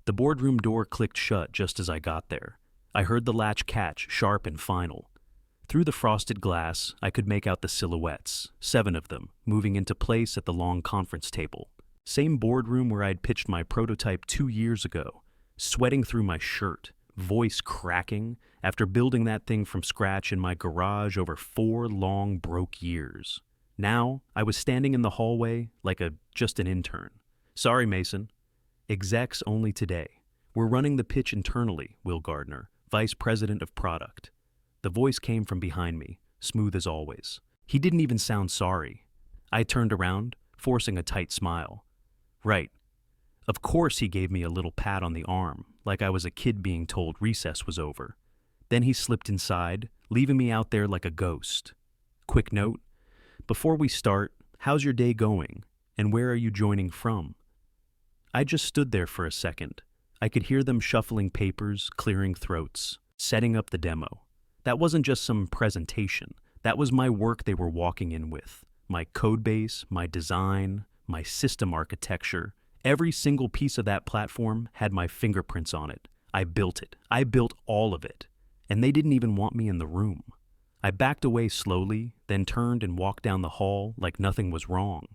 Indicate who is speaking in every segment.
Speaker 1: The boardroom door clicked shut just as I got there. I heard the latch catch, sharp and final. Through the frosted glass, I could make out the silhouettes, 7 of them, moving into place at the long conference table. Same boardroom where I'd pitched my prototype 2 years ago, sweating through my shirt, voice cracking, after building that thing from scratch in my garage over 4 long, broke years. Now, I was standing in the hallway like just an intern. Sorry, Mason. Execs only today. We're running the pitch internally, Will Gardner, Vice President of Product. The voice came from behind me, smooth as always. He didn't even sound sorry. I turned around, forcing a tight smile. Right. Of course he gave me a little pat on the arm, like I was a kid being told recess was over. Then he slipped inside, leaving me out there like a ghost. Quick note, before we start, how's your day going, and where are you joining from? I just stood there for a second. I could hear them shuffling papers, clearing throats, setting up the demo. That wasn't just some presentation. That was my work they were walking in with. My code base, my design, my system architecture. Every single piece of that platform had my fingerprints on it. I built it. I built all of it. And they didn't even want me in the room. I backed away slowly, then turned and walked down the hall like nothing was wrong.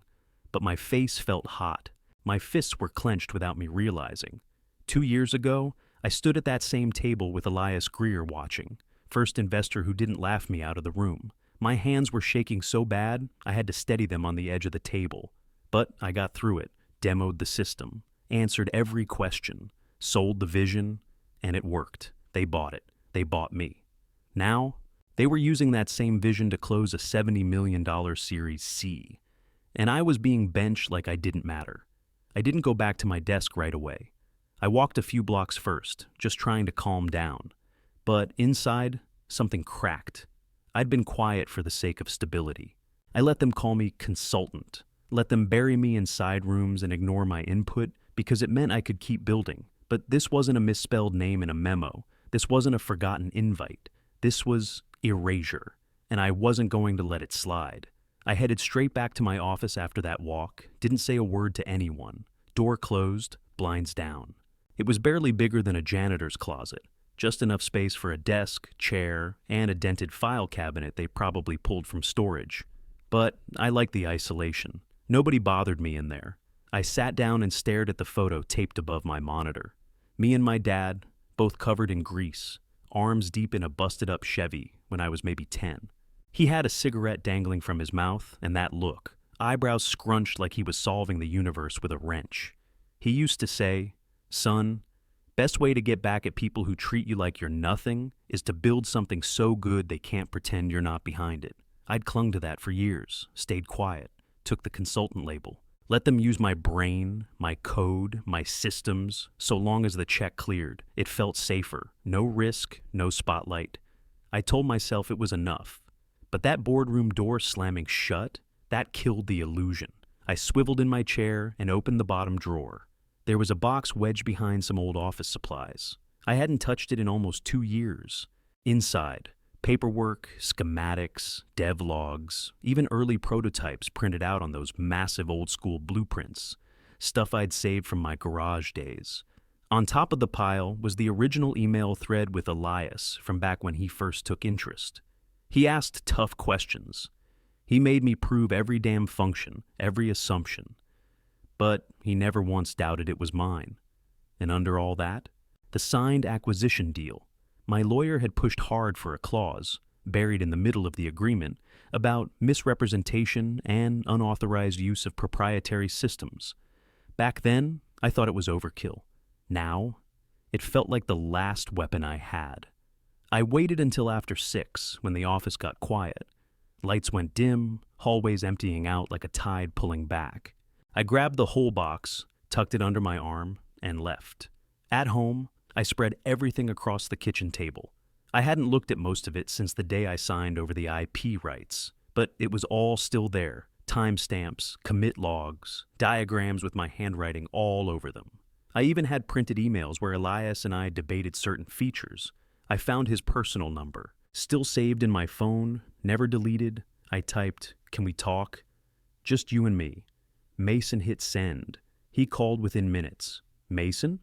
Speaker 1: But my face felt hot. My fists were clenched without me realizing. 2 years ago, I stood at that same table with Elias Greer watching, first investor who didn't laugh me out of the room. My hands were shaking so bad, I had to steady them on the edge of the table. But I got through it, demoed the system, answered every question, sold the vision, and it worked. They bought it. They bought me. Now, they were using that same vision to close a $70 million Series C. And I was being benched like I didn't matter. I didn't go back to my desk right away. I walked a few blocks first, just trying to calm down. But inside, something cracked. I'd been quiet for the sake of stability. I let them call me consultant, let them bury me in side rooms and ignore my input because it meant I could keep building. But this wasn't a misspelled name in a memo. This wasn't a forgotten invite. This was erasure, and I wasn't going to let it slide. I headed straight back to my office after that walk, didn't say a word to anyone. Door closed, blinds down. It was barely bigger than a janitor's closet, just enough space for a desk, chair, and a dented file cabinet they probably pulled from storage. But I liked the isolation. Nobody bothered me in there. I sat down and stared at the photo taped above my monitor. Me and my dad, both covered in grease, arms deep in a busted-up Chevy when I was maybe 10. He had a cigarette dangling from his mouth, and that look, eyebrows scrunched like he was solving the universe with a wrench. He used to say, "Son, best way to get back at people who treat you like you're nothing is to build something so good they can't pretend you're not behind it." I'd clung to that for years, stayed quiet, took the consultant label, let them use my brain, my code, my systems, so long as the check cleared. It felt safer, no risk, no spotlight. I told myself it was enough. But that boardroom door slamming shut, that killed the illusion. I swiveled in my chair and opened the bottom drawer. There was a box wedged behind some old office supplies. I hadn't touched it in almost 2 years. Inside, paperwork, schematics, dev logs, even early prototypes printed out on those massive old-school blueprints, stuff I'd saved from my garage days. On top of the pile was the original email thread with Elias from back when he first took interest. He asked tough questions. He made me prove every damn function, every assumption. But he never once doubted it was mine. And under all that, the signed acquisition deal. My lawyer had pushed hard for a clause, buried in the middle of the agreement, about misrepresentation and unauthorized use of proprietary systems. Back then, I thought it was overkill. Now, it felt like the last weapon I had. I waited until after 6, when the office got quiet. Lights went dim, hallways emptying out like a tide pulling back. I grabbed the whole box, tucked it under my arm, and left. At home, I spread everything across the kitchen table. I hadn't looked at most of it since the day I signed over the IP rights, but it was all still there. Timestamps, commit logs, diagrams with my handwriting all over them. I even had printed emails where Elias and I debated certain features. I found his personal number, still saved in my phone, never deleted. I typed, "Can we talk?" Just you and me. Mason hit send. He called within minutes. Mason?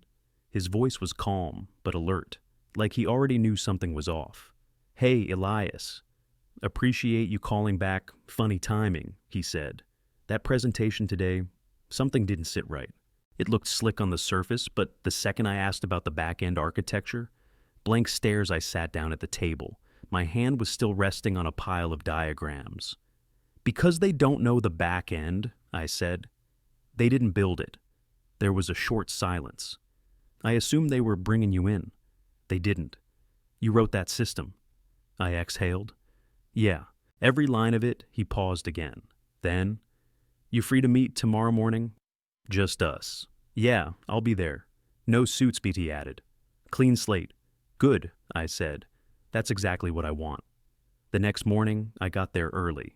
Speaker 1: His voice was calm but alert, like he already knew something was off. "Hey, Elias. Appreciate you calling back. Funny timing," he said. "That presentation today, something didn't sit right. It looked slick on the surface, but the second I asked about the back-end architecture, blank stares, I sat down at the table. My hand was still resting on a pile of diagrams. Because they don't know the back end," I said. "They didn't build it." There was a short silence. "I assumed they were bringing you in." "They didn't." "You wrote that system." I exhaled. "Yeah, every line of it." He paused again. Then, "You free to meet tomorrow morning?" "Just us." "Yeah, I'll be there." "No suits," BT added. "Clean slate." "Good," I said. "That's exactly what I want." The next morning, I got there early.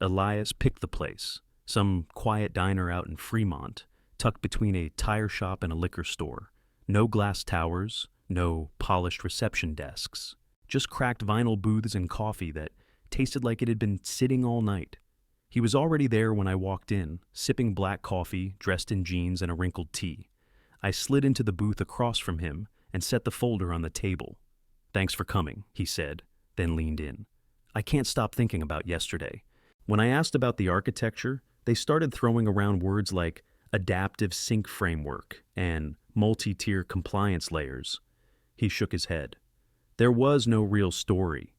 Speaker 1: Elias picked the place, some quiet diner out in Fremont, tucked between a tire shop and a liquor store. No glass towers, no polished reception desks, just cracked vinyl booths and coffee that tasted like it had been sitting all night. He was already there when I walked in, sipping black coffee, dressed in jeans and a wrinkled tee. I slid into the booth across from him and set the folder on the table. "Thanks for coming," he said, then leaned in. "I can't stop thinking about yesterday. When I asked about the architecture, they started throwing around words like adaptive sync framework and multi-tier compliance layers." He shook his head. "There was no real story.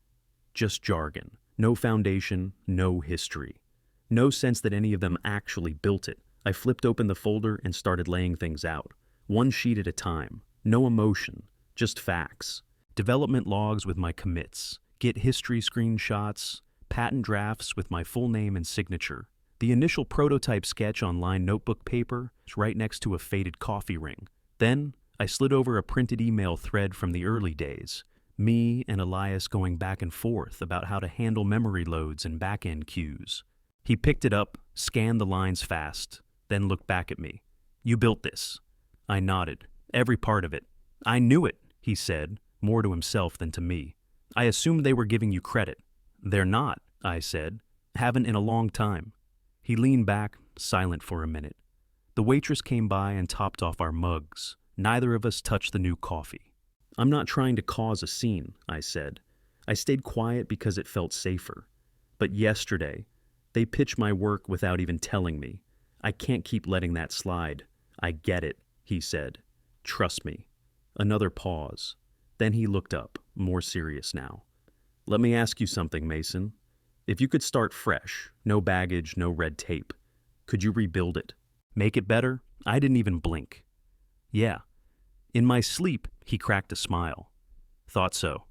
Speaker 1: Just jargon. No foundation, no history. No sense that any of them actually built it." I flipped open the folder and started laying things out, one sheet at a time. No emotion, just facts. Development logs with my commits, Git history screenshots, patent drafts with my full name and signature. The initial prototype sketch on lined notebook paper is right next to a faded coffee ring. Then I slid over a printed email thread from the early days, me and Elias going back and forth about how to handle memory loads and back-end queues. He picked it up, scanned the lines fast, then looked back at me. "You built this." I nodded. "Every part of it." "I knew it," he said, more to himself than to me. "I assumed they were giving you credit." "They're not," I said. "Haven't in a long time." He leaned back, silent for a minute. The waitress came by and topped off our mugs. Neither of us touched the new coffee. "I'm not trying to cause a scene," I said. I stayed quiet because it felt safer. But yesterday, they pitched my work without even telling me. I can't keep letting that slide. "I get it," he said. "Trust me." Another pause. Then he looked up, more serious now. "Let me ask you something, Mason. If you could start fresh, no baggage, no red tape, could you rebuild it? Make it better?" I didn't even blink. "Yeah." In my sleep, he cracked a smile. "Thought so."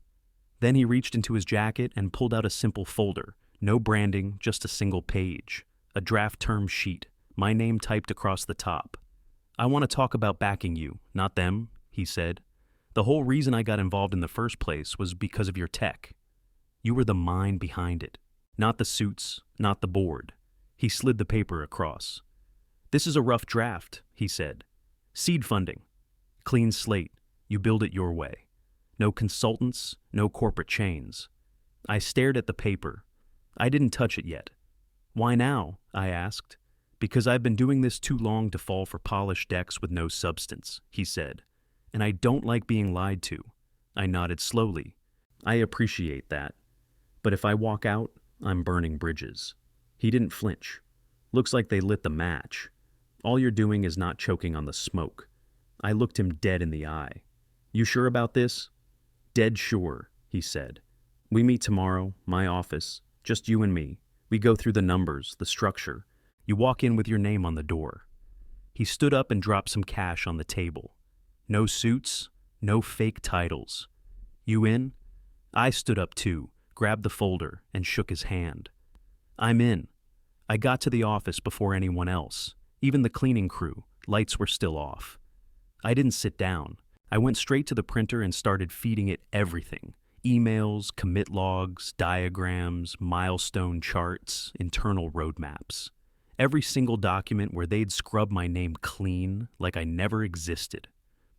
Speaker 1: Then he reached into his jacket and pulled out a simple folder. No branding, just a single page. A draft term sheet, my name typed across the top. "I want to talk about backing you, not them," he said. "The whole reason I got involved in the first place was because of your tech. You were the mind behind it. Not the suits, not the board." He slid the paper across. "This is a rough draft," he said. "Seed funding. Clean slate. You build it your way. No consultants, no corporate chains." I stared at the paper. I didn't touch it yet. "Why now?" I asked. "Because I've been doing this too long to fall for polished decks with no substance," he said. "And I don't like being lied to." I nodded slowly. "I appreciate that. But if I walk out, I'm burning bridges." He didn't flinch. "Looks like they lit the match. All you're doing is not choking on the smoke." I looked him dead in the eye. "You sure about this?" "Dead sure," he said. "We meet tomorrow, my office, just you and me. We go through the numbers, the structure. You walk in with your name on the door." He stood up and dropped some cash on the table. "No suits, no fake titles. You in?" I stood up too, grabbed the folder, and shook his hand. "I'm in." I got to the office before anyone else, even the cleaning crew. Lights were still off. I didn't sit down. I went straight to the printer and started feeding it everything. Emails, commit logs, diagrams, milestone charts, internal roadmaps. Every single document where they'd scrub my name clean, like I never existed.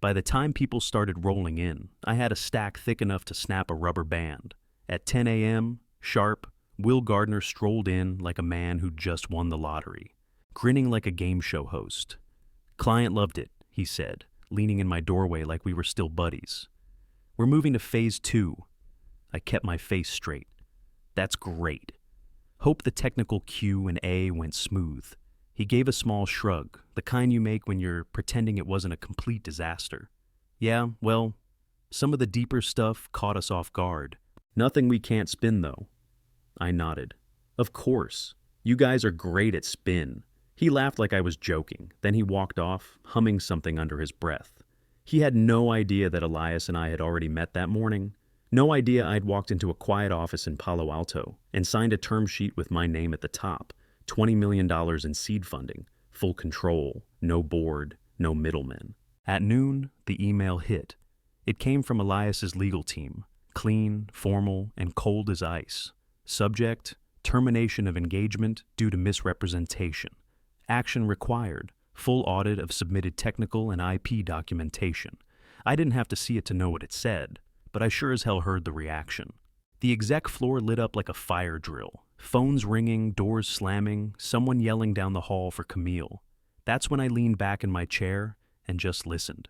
Speaker 1: By the time people started rolling in, I had a stack thick enough to snap a rubber band. At 10 a.m., sharp, Will Gardner strolled in like a man who'd just won the lottery, grinning like a game show host. "Client loved it," he said. leaning in my doorway like we were still buddies. "We're moving to phase 2. I kept my face straight. "That's great. Hope the technical Q and A went smooth." He gave a small shrug, the kind you make when you're pretending it wasn't a complete disaster. "Yeah, well, some of the deeper stuff caught us off guard. Nothing we can't spin, though." I nodded. "Of course. You guys are great at spin." He laughed like I was joking. Then he walked off, humming something under his breath. He had no idea that Elias and I had already met that morning. No idea I'd walked into a quiet office in Palo Alto and signed a term sheet with my name at the top. $20 million in seed funding, full control, no board, no middlemen. At noon, the email hit. It came from Elias's legal team, clean, formal, and cold as ice. Subject: termination of engagement due to misrepresentation. Action required: full audit of submitted technical and IP documentation. I didn't have to see it to know what it said, but I sure as hell heard the reaction. The exec floor lit up like a fire drill. Phones ringing, doors slamming, someone yelling down the hall for Camille. That's when I leaned back in my chair and just listened.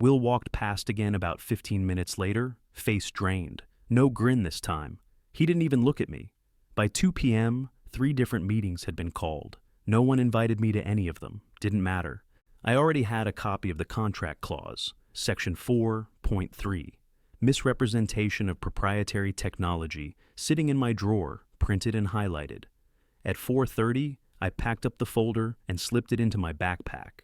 Speaker 1: Will walked past again about 15 minutes later, face drained. No grin this time. He didn't even look at me. By 2 p.m., 3 different meetings had been called. No one invited me to any of them. Didn't matter. I already had a copy of the contract clause, Section 4.3. Misrepresentation of proprietary technology, sitting in my drawer, printed and highlighted. At 4:30, I packed up the folder and slipped it into my backpack.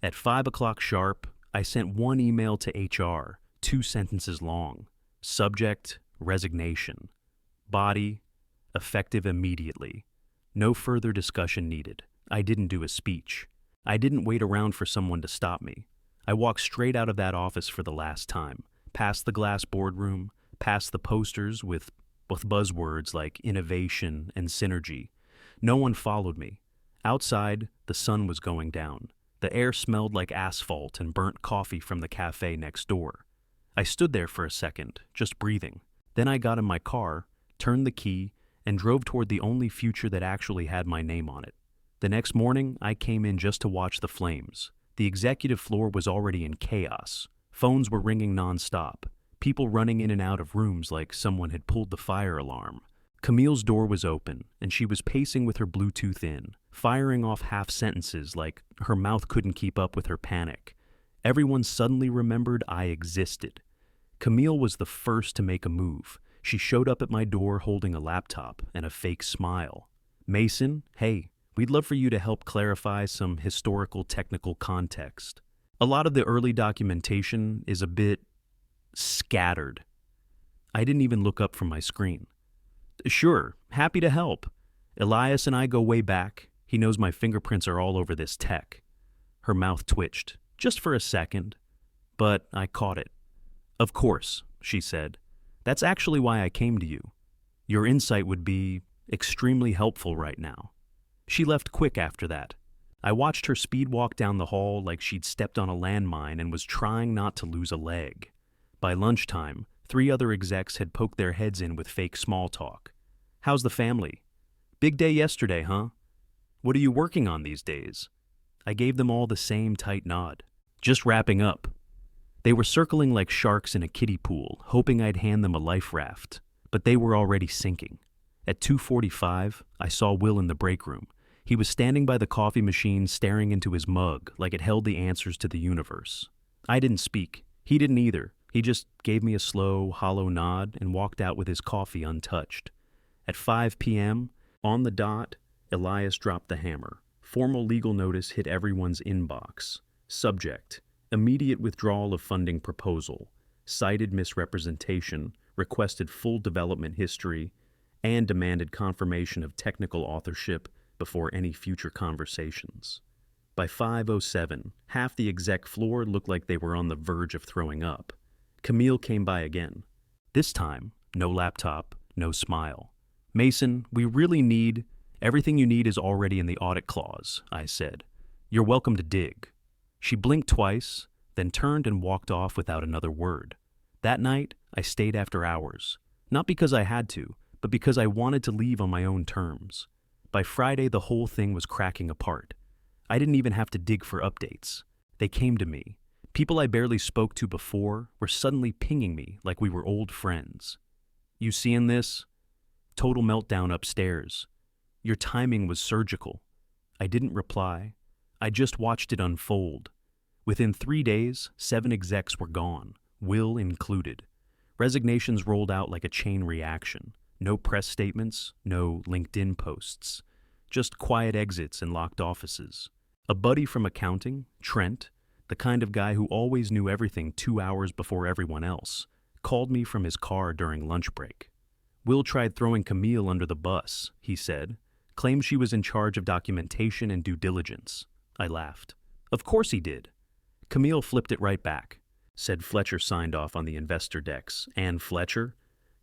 Speaker 1: At 5 o'clock sharp, I sent one email to HR, 2 sentences long. Subject: resignation. Body: effective immediately. No further discussion needed. I didn't do a speech. I didn't wait around for someone to stop me. I walked straight out of that office for the last time, past the glass boardroom, past the posters with buzzwords like innovation and synergy. No one followed me. Outside, the sun was going down. The air smelled like asphalt and burnt coffee from the cafe next door. I stood there for a second, just breathing. Then I got in my car, turned the key, and drove toward the only future that actually had my name on it. The next morning, I came in just to watch the flames. The executive floor was already in chaos. Phones were ringing nonstop. People running in and out of rooms like someone had pulled the fire alarm. Camille's door was open, and she was pacing with her Bluetooth in, firing off half sentences like her mouth couldn't keep up with her panic. Everyone suddenly remembered I existed. Camille was the first to make a move. She showed up at my door holding a laptop and a fake smile. "Mason, hey, we'd love for you to help clarify some historical technical context. A lot of the early documentation is a bit scattered." I didn't even look up from my screen. "Sure, happy to help. Elias and I go way back. He knows my fingerprints are all over this tech." Her mouth twitched, just for a second, but I caught it. "Of course," she said. "That's actually why I came to you. Your insight would be extremely helpful right now." She left quick after that. I watched her speed walk down the hall like she'd stepped on a landmine and was trying not to lose a leg. By lunchtime, 3 other execs had poked their heads in with fake small talk. "How's the family? Big day yesterday, huh? What are you working on these days?" I gave them all the same tight nod. "Just wrapping up." They were circling like sharks in a kiddie pool, hoping I'd hand them a life raft, but they were already sinking. At 2:45, I saw Will in the break room. He was standing by the coffee machine staring into his mug like it held the answers to the universe. I didn't speak. He didn't either. He just gave me a slow, hollow nod and walked out with his coffee untouched. At 5 p.m., on the dot, Elias dropped the hammer. Formal legal notice hit everyone's inbox. Subject: immediate withdrawal of funding proposal. Cited misrepresentation, requested full development history, and demanded confirmation of technical authorship before any future conversations. By 5:07, half the exec floor looked like they were on the verge of throwing up. Camille came by again. This time, no laptop, no smile. "Mason, we really need... Everything you need is already in the audit clause," I said. "You're welcome to dig." She blinked twice, then turned and walked off without another word. That night, I stayed after hours. Not because I had to, but because I wanted to leave on my own terms. By Friday, the whole thing was cracking apart. I didn't even have to dig for updates. They came to me. People I barely spoke to before were suddenly pinging me like we were old friends. "You seeing this?" Total meltdown upstairs. "Your timing was surgical." I didn't reply. I just watched it unfold. Within 3 days, 7 execs were gone, Will included. Resignations rolled out like a chain reaction. No press statements, no LinkedIn posts. Just quiet exits and locked offices. A buddy from accounting, Trent, the kind of guy who always knew everything 2 hours before everyone else, called me from his car during lunch break. "Will tried throwing Camille under the bus," he said. "Claimed she was in charge of documentation and due diligence." I laughed. "Of course he did." Camille flipped it right back. Said Fletcher signed off on the investor decks, and Fletcher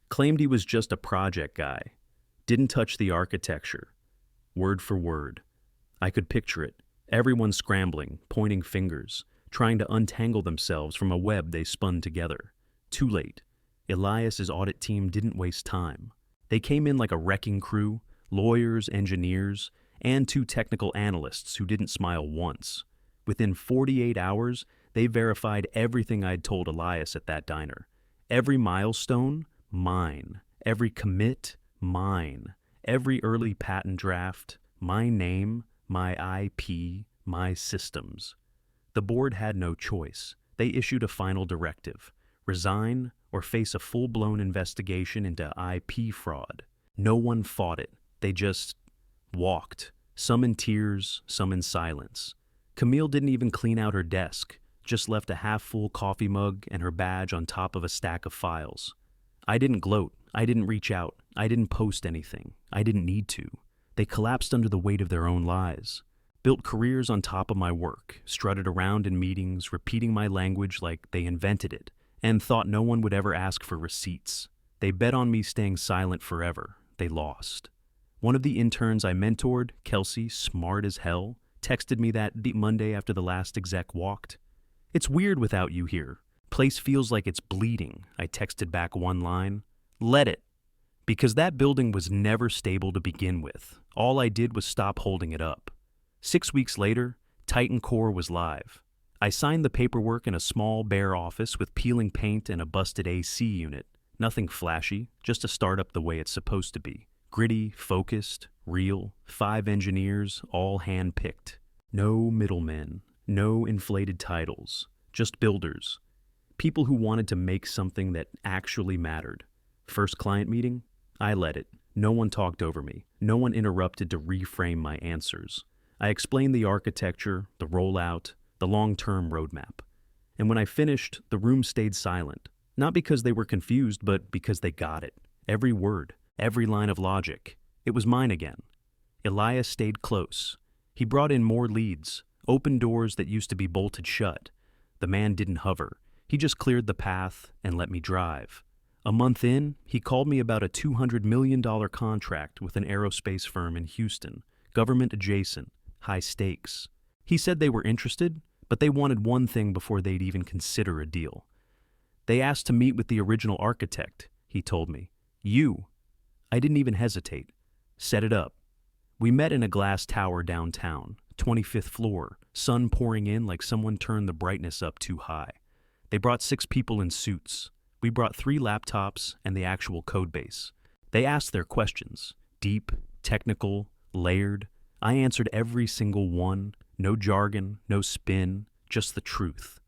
Speaker 1: claimed he was just a project guy. Didn't touch the architecture. Word for word. I could picture it. Everyone scrambling, pointing fingers, trying to untangle themselves from a web they spun together. Too late. Elias's audit team didn't waste time. They came in like a wrecking crew, lawyers, engineers, and 2 technical analysts who didn't smile once. Within 48 hours, they verified everything I'd told Elias at that diner. Every milestone, mine. Every commit, mine. Every early patent draft, my name, my IP, my systems. The board had no choice. They issued a final directive: resign or face a full-blown investigation into IP fraud. No one fought it. They just walked, some in tears, some in silence. Camille didn't even clean out her desk, just left a half-full coffee mug and her badge on top of a stack of files. I didn't gloat. I didn't reach out. I didn't post anything. I didn't need to. They collapsed under the weight of their own lies. Built careers on top of my work, strutted around in meetings, repeating my language like they invented it, and thought no one would ever ask for receipts. They bet on me staying silent forever. They lost. One of the interns I mentored, Kelsey, smart as hell, texted me that the Monday after the last exec walked. "It's weird without you here. Place feels like it's bleeding," I texted back one line. "Let it." Because that building was never stable to begin with. All I did was stop holding it up. 6 weeks later, Titan Core was live. I signed the paperwork in a small, bare office with peeling paint and a busted AC unit. Nothing flashy, just a startup the way it's supposed to be. Gritty, focused, real, 5 engineers, all hand-picked. No middlemen, no inflated titles, just builders. People who wanted to make something that actually mattered. First client meeting? I led it. No one talked over me. No one interrupted to reframe my answers. I explained the architecture, the rollout, the long-term roadmap. And when I finished, the room stayed silent. Not because they were confused, but because they got it. Every word, every line of logic. It was mine again. Elias stayed close. He brought in more leads, opened doors that used to be bolted shut. The man didn't hover. He just cleared the path and let me drive. A month in, he called me about a $200 million contract with an aerospace firm in Houston, government adjacent, high stakes. He said they were interested, but they wanted one thing before they'd even consider a deal. They asked to meet with the original architect, he told me. You. I didn't even hesitate. Set it up. We met in a glass tower downtown, 25th floor, sun pouring in like someone turned the brightness up too high. They brought 6 people in suits. We brought 3 laptops and the actual code base. They asked their questions, deep, technical, layered. I answered every single one, no jargon, no spin, just the truth.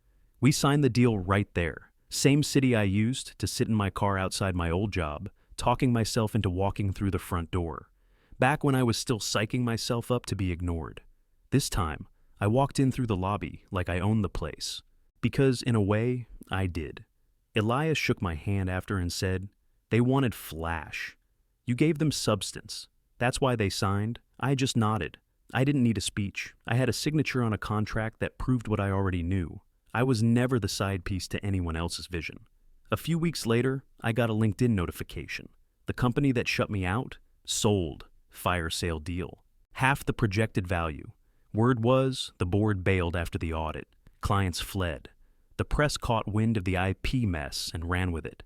Speaker 1: We signed the deal right there. Same city I used to sit in my car outside my old job, talking myself into walking through the front door. Back when I was still psyching myself up to be ignored. This time, I walked in through the lobby like I owned the place. Because, in a way, I did. Elias shook my hand after and said, "They wanted flash. You gave them substance. That's why they signed." I just nodded. I didn't need a speech. I had a signature on a contract that proved what I already knew. I was never the side piece to anyone else's vision. A few weeks later, I got a LinkedIn notification. The company that shut me out sold. Fire sale deal. Half the projected value. Word was, the board bailed after the audit. Clients fled. The press caught wind of the IP mess and ran with it.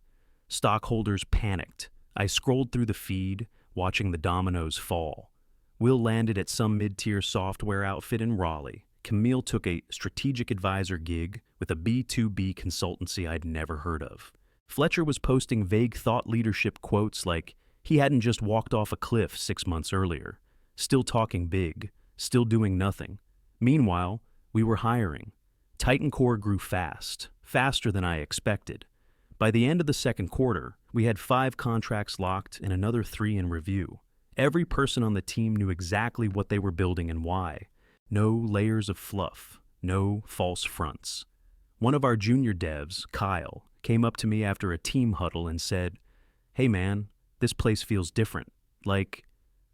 Speaker 1: Stockholders panicked. I scrolled through the feed, watching the dominoes fall. Will landed at some mid-tier software outfit in Raleigh. Camille took a strategic advisor gig with a B2B consultancy I'd never heard of. Fletcher was posting vague thought leadership quotes like he hadn't just walked off a cliff 6 months earlier, still talking big, still doing nothing. Meanwhile, we were hiring. Titan Core grew fast, faster than I expected. By the end of the second quarter, we had 5 contracts locked and another 3 in review. Every person on the team knew exactly what they were building and why. No layers of fluff, no false fronts. One of our junior devs, Kyle, came up to me after a team huddle and said, "Hey man, this place feels different. Like,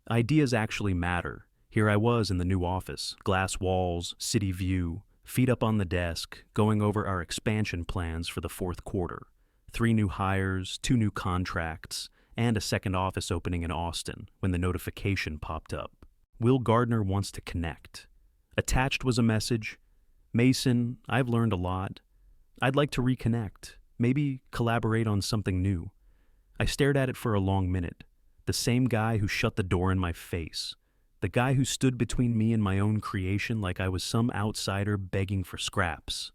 Speaker 1: ideas actually matter." Here I was in the new office, glass walls, city view, feet up on the desk, going over our expansion plans for the fourth quarter. 3 new hires, 2 new contracts, and a second office opening in Austin when the notification popped up. Will Gardner wants to connect. Attached was a message. "Mason, I've learned a lot. I'd like to reconnect, maybe collaborate on something new." I stared at it for a long minute. The same guy who shut the door in my face. The guy who stood between me and my own creation like I was some outsider begging for scraps.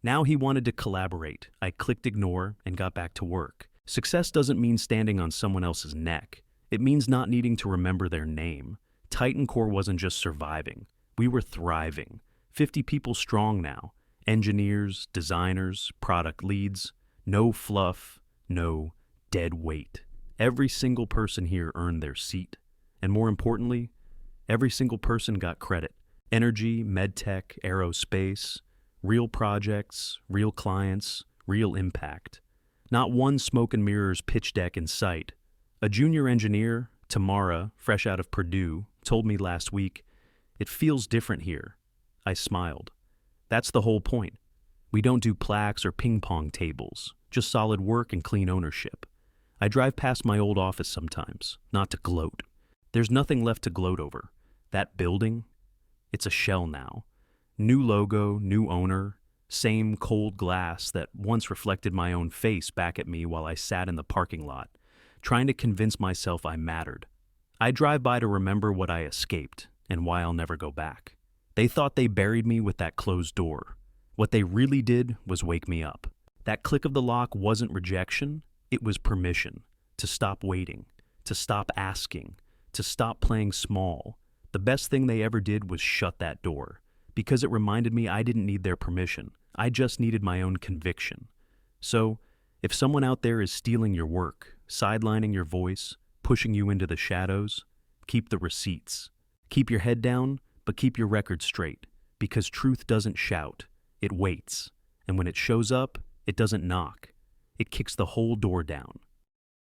Speaker 1: Now he wanted to collaborate. I clicked ignore and got back to work. Success doesn't mean standing on someone else's neck. It means not needing to remember their name. Titan Core wasn't just surviving. We were thriving. 50 people strong now. Engineers, designers, product leads. No fluff, no dead weight. Every single person here earned their seat. And more importantly, every single person got credit. Energy, medtech, aerospace, real projects, real clients, real impact. Not one smoke and mirrors pitch deck in sight. A junior engineer, Tamara, fresh out of Purdue, told me last week, "It feels different here." I smiled. That's the whole point. We don't do plaques or ping pong tables, just solid work and clean ownership. I drive past my old office sometimes, not to gloat. There's nothing left to gloat over. That building, it's a shell now. New logo, new owner, same cold glass that once reflected my own face back at me while I sat in the parking lot, trying to convince myself I mattered. I drive by to remember what I escaped and why I'll never go back. They thought they buried me with that closed door. What they really did was wake me up. That click of the lock wasn't rejection, it was permission to stop waiting, to stop asking, to stop playing small. The best thing they ever did was shut that door, because it reminded me I didn't need their permission. I just needed my own conviction. So, if someone out there is stealing your work, sidelining your voice, pushing you into the shadows, keep the receipts. Keep your head down, but keep your record straight, because truth doesn't shout, it waits. And when it shows up, it doesn't knock. It kicks the whole door down.